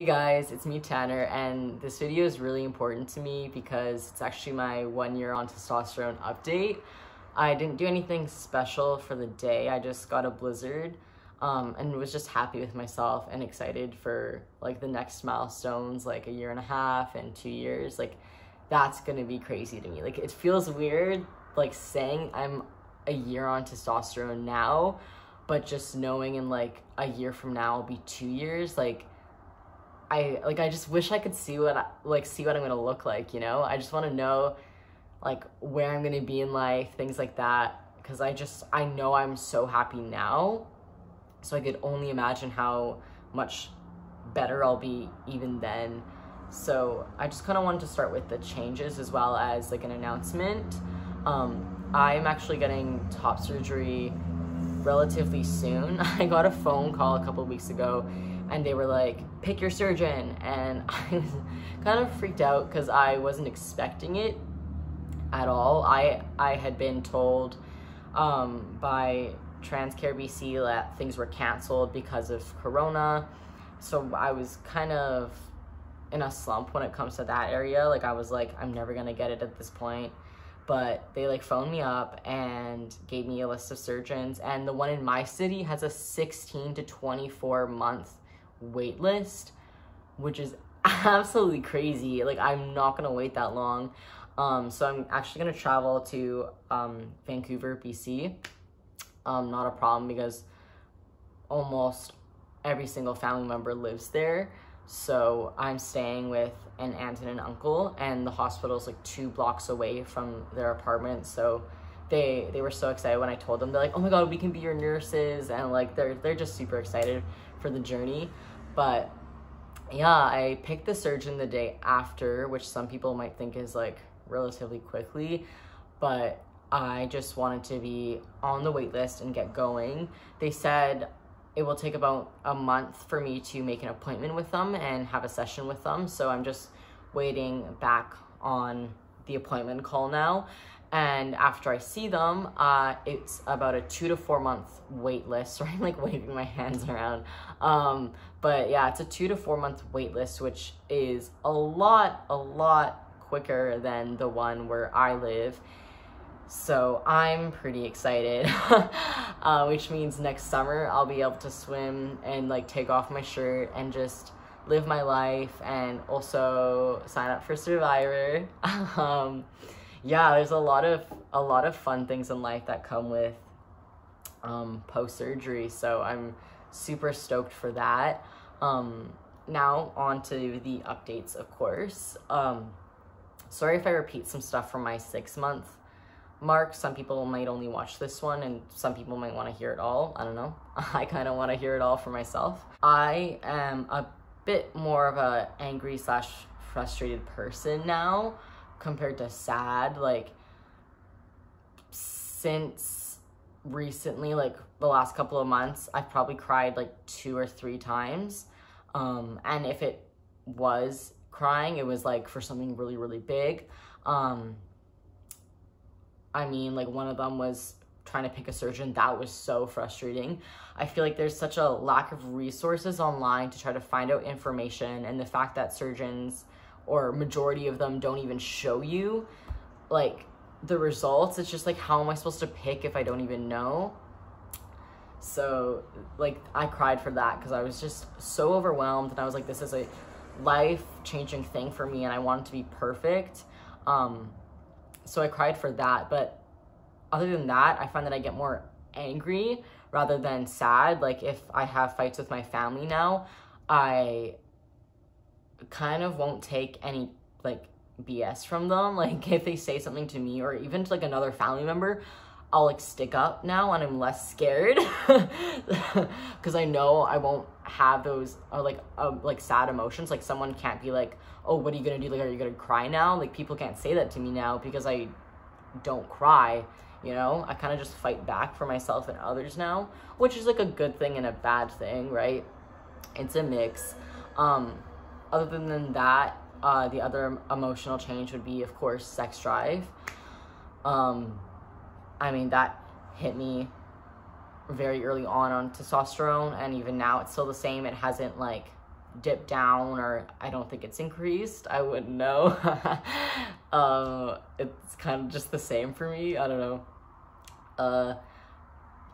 Hey guys, it's me Tanner, and this video is really important to me because it's actually my 1 year on testosterone update. I didn't do anything special for the day. I just got a blizzard and was just happy with myself and excited for like the next milestones, like 1.5 years and 2 years. Like that's gonna be crazy to me. Like it feels weird like saying I'm a year on testosterone now, but just knowing in like a year from now will be 2 years, I just wish I could see what I'm gonna look like, you know? I just want to know like where I'm gonna be in life, things like that, because I know I'm so happy now, so I could only imagine how much better I'll be even then. So I just kind of wanted to start with the changes as well as like an announcement. I'm actually getting top surgery relatively soon. I got a phone call a couple of weeks ago and they were like, pick your surgeon, and I was kind of freaked out because I wasn't expecting it at all. I had been told by Transcare BC that things were canceled because of Corona, so I was kind of in a slump when it comes to that area. Like I was like, I'm never gonna get it at this point. But they like phoned me up and gave me a list of surgeons, and the one in my city has a 16 to 24 month wait list, which is absolutely crazy. Like I'm not gonna wait that long. So I'm actually gonna travel to Vancouver, BC. Not a problem because almost every single family member lives there. So I'm staying with an aunt and an uncle, and the hospital's like 2 blocks away from their apartment. So they were so excited when I told them. They're like, oh my god, we can be your nurses, and like they're just super excited for the journey. But yeah, I picked the surgeon the day after, which some people might think is like relatively quickly, but I just wanted to be on the wait list and get going. They said it will take about a month for me to make an appointment with them and have a session with them. So I'm just waiting back on the appointment call now. And after I see them, it's about a 2 to 4 month wait list. Sorry, I'm like waving my hands around. But yeah, it's a 2 to 4 month wait list, which is a lot quicker than the one where I live. So I'm pretty excited, which means next summer I'll be able to swim and like take off my shirt and just live my life, and also sign up for Survivor. Yeah, there's a lot of fun things in life that come with post-surgery, so I'm super stoked for that. Now on to the updates, of course. Sorry if I repeat some stuff from my 6-month mark. Some people might only watch this one and some people might want to hear it all. I don't know. I kind of want to hear it all for myself. I am a bit more of a angry / frustrated person now compared to sad. Like since recently, like the last couple of months, I've probably cried like 2 or 3 times. And if it was crying, it was like for something really big. I mean, like one of them was trying to pick a surgeon. That was so frustrating. I feel like there's such a lack of resources online to try to find out information, and the fact that surgeons, or majority of them, don't even show you like the results. It's just like, how am I supposed to pick if I don't even know? So like I cried for that because I was just so overwhelmed, and I was like, this is a life-changing thing for me and I want it to be perfect. So I cried for that, but other than that, I find that I get more angry rather than sad. Like if I have fights with my family now, I kind of won't take any like BS from them. Like if they say something to me or even to like another family member, I'll like stick up now, and I'm less scared because I know I won't have those like sad emotions. Like someone can't be like, oh, what are you gonna do? Like, are you gonna cry now? Like people can't say that to me now because I don't cry, you know? I kind of just fight back for myself and others now, which is like a good thing and a bad thing, right? It's a mix. Other than that, the other emotional change would be, of course, sex drive. I mean, that hit me very early on testosterone, and even now it's still the same. It hasn't like dipped down, or I don't think it's increased. I wouldn't know. It's kind of just the same for me. I don't know.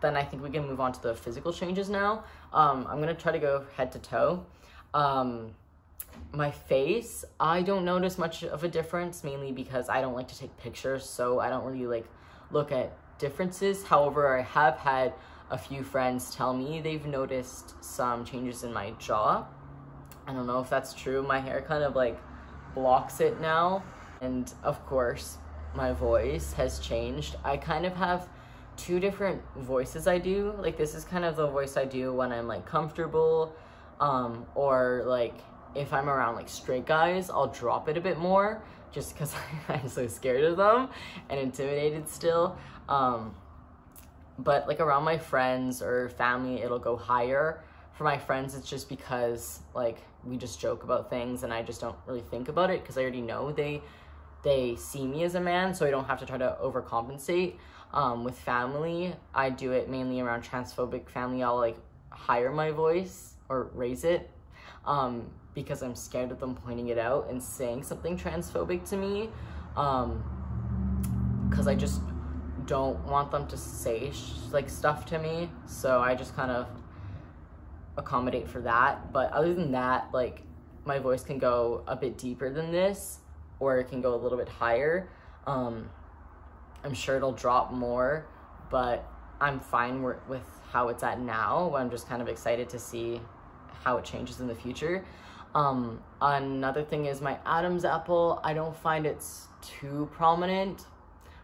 Then I think we can move on to the physical changes now. I'm gonna try to go head to toe. My face, I don't notice much of a difference, mainly because I don't like to take pictures, so I don't really like look at differences. However, I have had a few friends tell me they've noticed some changes in my jaw. I don't know if that's true. My hair kind of like blocks it now. And of course, my voice has changed. I kind of have two different voices I do. Like, this is kind of the voice I do when I'm like comfortable, or like if I'm around like straight guys, I'll drop it a bit more just because I'm so scared of them and intimidated still. But like around my friends or family, it'll go higher. For my friends, it's just because like we just joke about things and I just don't really think about it because I already know they see me as a man, so I don't have to try to overcompensate. With family, I do it mainly around transphobic family. I'll like higher my voice or raise it because I'm scared of them pointing it out and saying something transphobic to me, because I just don't want them to say like stuff to me, so I just kind of accommodate for that. But other than that, like, my voice can go a bit deeper than this, or it can go a little bit higher. I'm sure it'll drop more, but I'm fine with how it's at now. I'm just kind of excited to see how it changes in the future. Another thing is my Adam's apple. I don't find it's too prominent,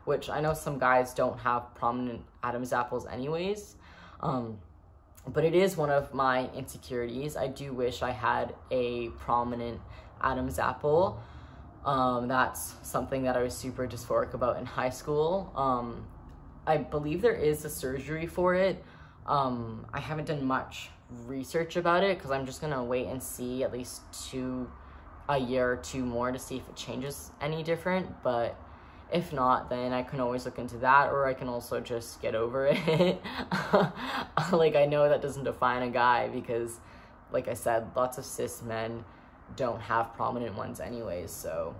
which I know some guys don't have prominent Adam's apples anyways. But it is one of my insecurities. I do wish I had a prominent Adam's apple. That's something that I was super dysphoric about in high school. I believe there is a surgery for it. I haven't done much research about it because I'm just gonna wait and see at least a year or two more to see if it changes any different. But if not, then I can always look into that, or I can also just get over it. Like, I know that doesn't define a guy because, like I said, lots of cis men don't have prominent ones anyways. So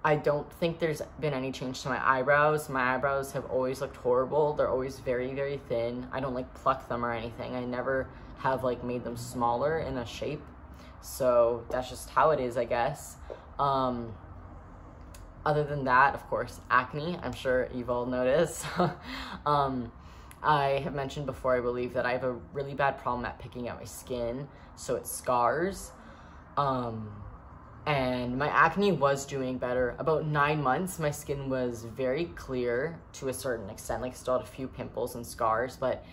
I don't think there's been any change to my eyebrows. My eyebrows have always looked horrible. They're always very, very thin. I don't like pluck them or anything. I never have like made them smaller in a shape. So that's just how it is, I guess. Other than that, of course, acne. I'm sure you've all noticed. I have mentioned before, I believe, that I have a really bad problem at picking out my skin, so it scars. And my acne was doing better. About 9 months, my skin was very clear to a certain extent. Like, still had a few pimples and scars, but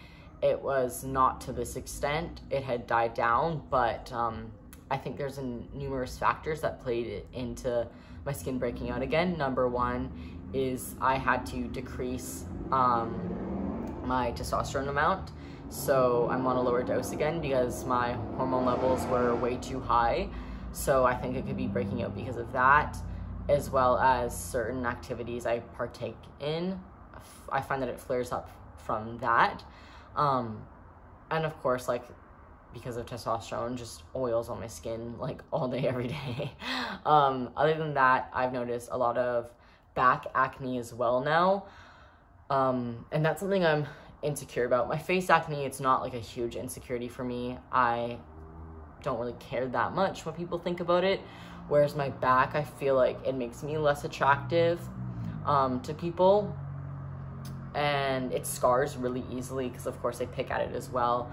it was not to this extent. It had died down, but I think there's numerous factors that played into my skin breaking out again. Number one is I had to decrease my testosterone amount. So I'm on a lower dose again because my hormone levels were way too high. So I think it could be breaking out because of that, as well as certain activities I partake in. I find that it flares up from that. And of course, like, because of testosterone, just oils on my skin like all day, every day. Other than that, I've noticed a lot of back acne as well now. And that's something I'm insecure about. My face acne, it's not like a huge insecurity for me. I don't really care that much what people think about it. Whereas my back, I feel like it makes me less attractive to people. And it scars really easily because, of course, I pick at it as well.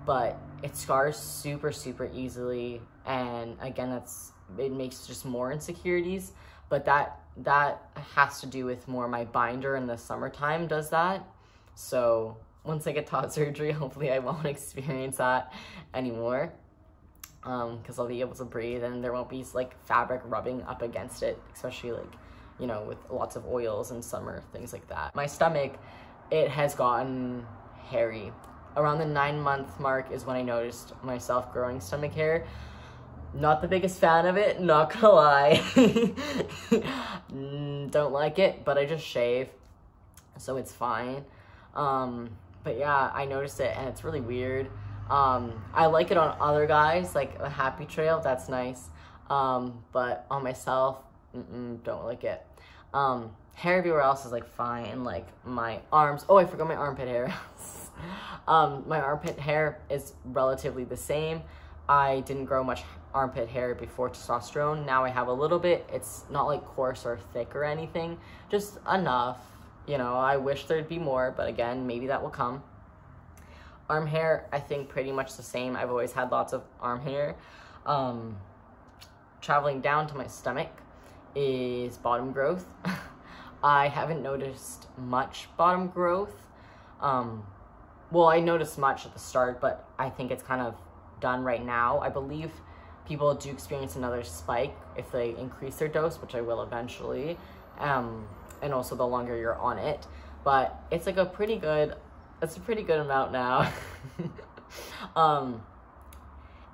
But it scars super, super easily. And again, it makes just more insecurities. But that has to do with more my binder in the summertime does that. So once I get top surgery, hopefully I won't experience that anymore. Because I'll be able to breathe and there won't be like fabric rubbing up against it, especially like, you know, with lots of oils in summer, things like that. My stomach, it has gotten hairy. Around the 9-month mark is when I noticed myself growing stomach hair. Not the biggest fan of it, not gonna lie. Don't like it, but I just shave, so it's fine. But yeah, I noticed it and it's really weird. I like it on other guys, like a happy trail, that's nice. But on myself, don't like it. Hair everywhere else is like fine, like my arms. Oh, I forgot my armpit hair. My armpit hair is relatively the same. I didn't grow much armpit hair before testosterone. Now I have a little bit. It's not like coarse or thick or anything, just enough. You know, I wish there'd be more, but again, maybe that will come. Arm hair, I think pretty much the same. I've always had lots of arm hair. Traveling down to my stomach is bottom growth. I haven't noticed much bottom growth. Well, I noticed much at the start, but I think it's kind of done right now. I believe people do experience another spike if they increase their dose, which I will eventually. And also the longer you're on it. But it's like a pretty good amount now.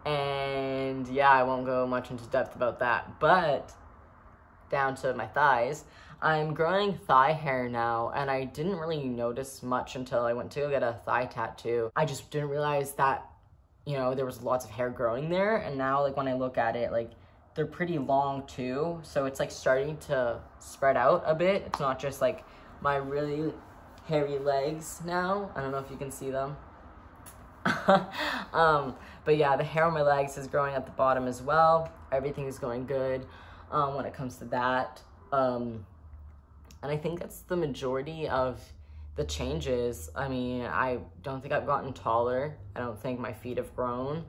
And yeah, I won't go much into depth about that, but down to my thighs, I'm growing thigh hair now, and I didn't really notice much until I went to go get a thigh tattoo. I just didn't realize that, you know, there was lots of hair growing there, and now, like, when I look at it, like, they're pretty long too, so it's like starting to spread out a bit. It's not just like my really hairy legs now. I don't know if you can see them. But yeah, the hair on my legs is growing at the bottom as well. Everything is going good when it comes to that. And I think that's the majority of the changes. I mean, I don't think I've gotten taller. I don't think my feet have grown.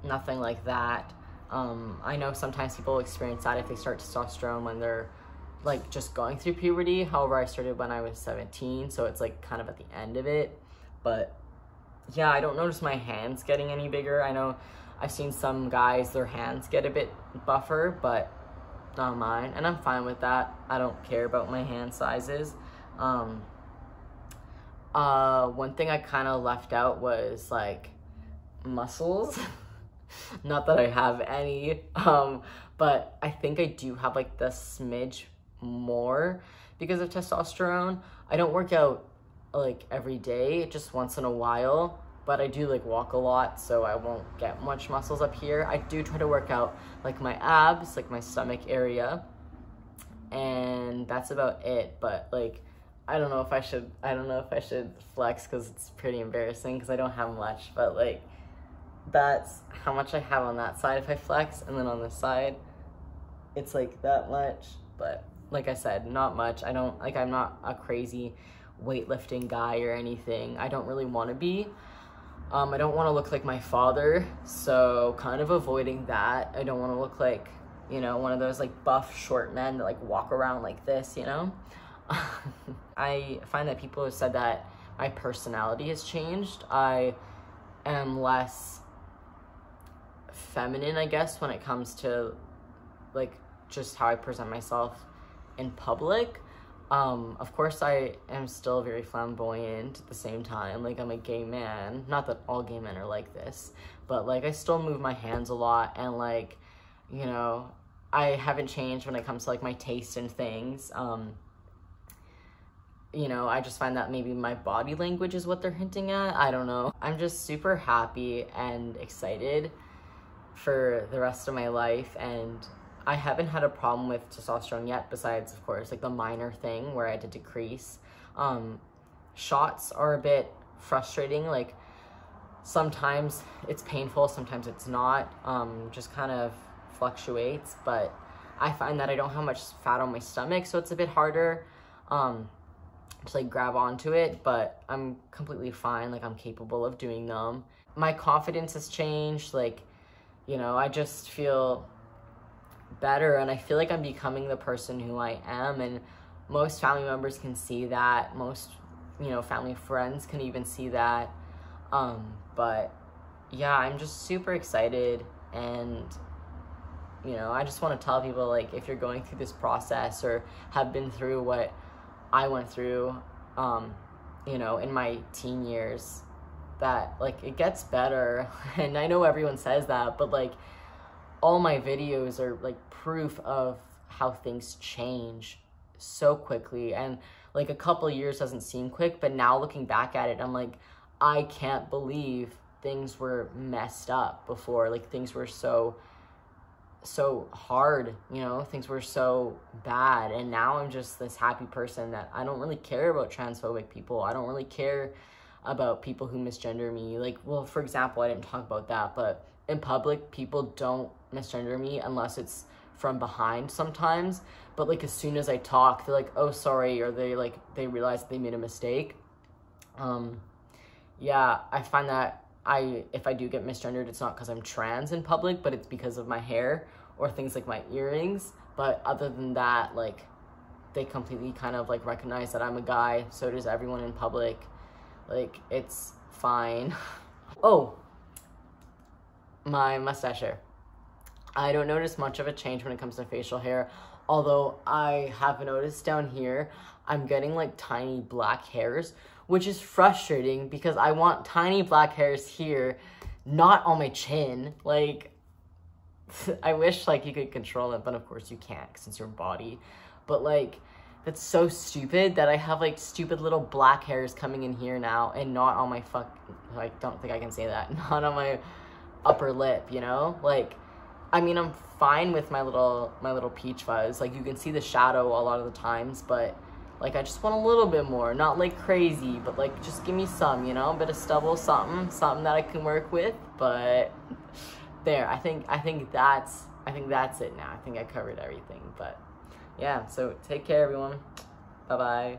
Nothing like that. I know sometimes people experience that if they start testosterone when they're like just going through puberty. However, I started when I was 17, so it's like kind of at the end of it. But yeah, I don't notice my hands getting any bigger. I know I've seen some guys, their hands get a bit buffer, but not mine, and I'm fine with that. I don't care about my hand sizes. One thing I kind of left out was like muscles. Not that I have any, but I think I do have like the smidge more because of testosterone. I don't work out like every day, just once in a while, but I do like walk a lot, so I won't get much muscles up here. I do try to work out like my abs, like my stomach area, and that's about it. But like, I don't know if I should flex because it's pretty embarrassing because I don't have much, but like, that's how much I have on that side if I flex, and then on this side it's like that much. But like I said, not much. I'm not a crazy weightlifting guy or anything. I don't really want to be. I don't want to look like my father, so kind of avoiding that. I don't want to look like, you know, one of those like buff short men that like walk around like this, you know. I find that people have said that my personality has changed. I am less feminine, I guess, when it comes to like just how I present myself in public. Of course I am still very flamboyant at the same time. Like, I'm a gay man, not that all gay men are like this, but like I still move my hands a lot, and like, you know, I haven't changed when it comes to like my taste in things. You know, I just find that maybe my body language is what they're hinting at. I don't know. I'm just super happy and excited for the rest of my life, and I haven't had a problem with testosterone yet, besides, of course, like the minor thing where I had to decrease. Shots are a bit frustrating. Like, sometimes it's painful, sometimes it's not. Just kind of fluctuates, but I find that I don't have much fat on my stomach, so it's a bit harder to like grab onto it, but I'm completely fine. Like, I'm capable of doing them. My confidence has changed. Like, you know, I just feel better, and I feel like I'm becoming the person who I am, and most family members can see that. Most, you know, family friends can even see that. But yeah, I'm just super excited, and you know, I just want to tell people, like, if you're going through this process or have been through what I went through, you know, in my teen years, that like it gets better. And I know everyone says that, but like, all my videos are like proof of how things change so quickly. And like, a couple of years doesn't seem quick, but now looking back at it, I'm like, I can't believe things were messed up before. Like, things were so hard, you know, things were so bad, and now I'm just this happy person that I don't really care about transphobic people. I don't really care about people who misgender me. Like, well, for example, I didn't talk about that, but in public, people don't misgender me unless it's from behind sometimes. But like, as soon as I talk, they're like, oh, sorry, or they realize they made a mistake. Yeah, I find that if I do get misgendered, it's not because I'm trans in public, but it's because of my hair or things like my earrings. But other than that, like, they completely kind of like recognize that I'm a guy. So does everyone in public. Like, it's fine. Oh, my mustache hair. I don't notice much of a change when it comes to facial hair, although I have noticed down here I'm getting like tiny black hairs, which is frustrating because I want tiny black hairs here, not on my chin. Like, I wish like you could control it, but of course you can't because it's your body. But like, that's so stupid that I have like stupid little black hairs coming in here now, and not on my I don't think I can say that, not on my upper lip, you know? Like, I mean, I'm fine with my little peach fuzz. Like, you can see the shadow a lot of the times, but like, I just want a little bit more. Not like crazy, but like, just give me some, you know, a bit of stubble, something that I can work with. But there, I think that's it now. I think I covered everything. But yeah, so take care, everyone. Bye bye.